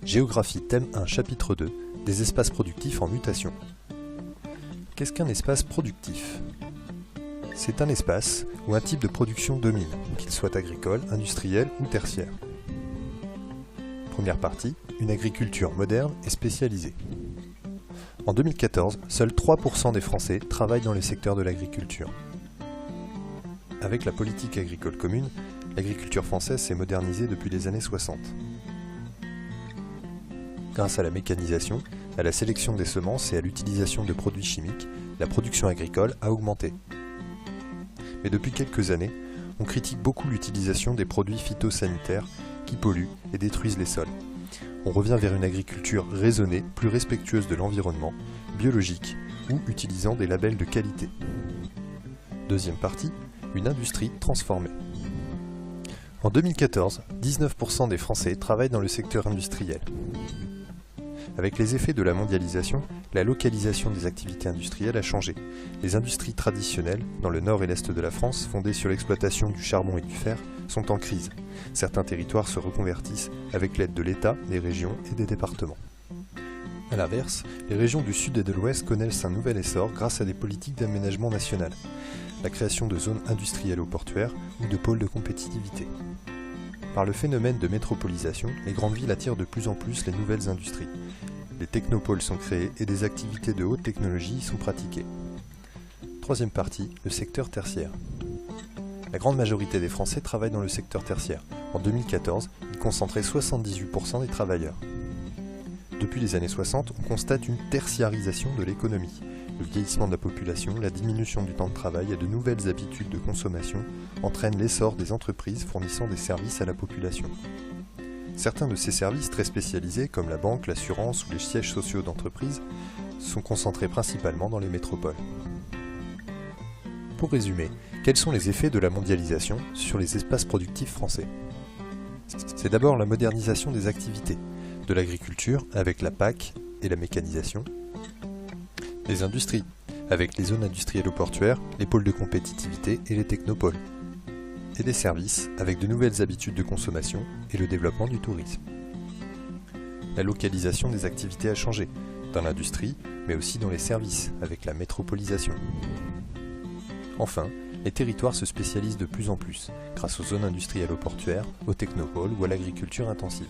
Géographie thème 1 chapitre 2 des espaces productifs en mutation. Qu'est-ce qu'un espace productif? C'est un espace où un type de production domine, qu'il soit agricole, industriel ou tertiaire. Première partie, une agriculture moderne et spécialisée. En 2014, seuls 3% des Français travaillent dans le secteur de l'agriculture. Avec la politique agricole commune, l'agriculture française s'est modernisée depuis les années 60. Grâce à la mécanisation, à la sélection des semences et à l'utilisation de produits chimiques, la production agricole a augmenté. Mais depuis quelques années, on critique beaucoup l'utilisation des produits phytosanitaires qui polluent et détruisent les sols. On revient vers une agriculture raisonnée, plus respectueuse de l'environnement, biologique ou utilisant des labels de qualité. Deuxième partie, une industrie transformée. En 2014, 19% des Français travaillent dans le secteur industriel. Avec les effets de la mondialisation, la localisation des activités industrielles a changé. Les industries traditionnelles, dans le nord et l'est de la France, fondées sur l'exploitation du charbon et du fer, sont en crise. Certains territoires se reconvertissent avec l'aide de l'État, des régions et des départements. A l'inverse, les régions du sud et de l'ouest connaissent un nouvel essor grâce à des politiques d'aménagement national, la création de zones industrielles ou portuaires ou de pôles de compétitivité. Par le phénomène de métropolisation, les grandes villes attirent de plus en plus les nouvelles industries. Les technopoles sont créés et des activités de haute technologie y sont pratiquées. Troisième partie, le secteur tertiaire. La grande majorité des Français travaillent dans le secteur tertiaire. En 2014, il concentrait 78% des travailleurs. Depuis les années 60, on constate une tertiarisation de l'économie. Le vieillissement de la population, la diminution du temps de travail et de nouvelles habitudes de consommation entraînent l'essor des entreprises fournissant des services à la population. Certains de ces services très spécialisés, comme la banque, l'assurance ou les sièges sociaux d'entreprises, sont concentrés principalement dans les métropoles. Pour résumer, quels sont les effets de la mondialisation sur les espaces productifs français? C'est d'abord la modernisation des activités, de l'agriculture avec la PAC et la mécanisation, les industries, avec les zones industrielles ou portuaires, les pôles de compétitivité et les technopoles, et des services, avec de nouvelles habitudes de consommation et le développement du tourisme. La localisation des activités a changé, dans l'industrie, mais aussi dans les services, avec la métropolisation. Enfin, les territoires se spécialisent de plus en plus, grâce aux zones industrielles ou portuaires, aux technopoles ou à l'agriculture intensive.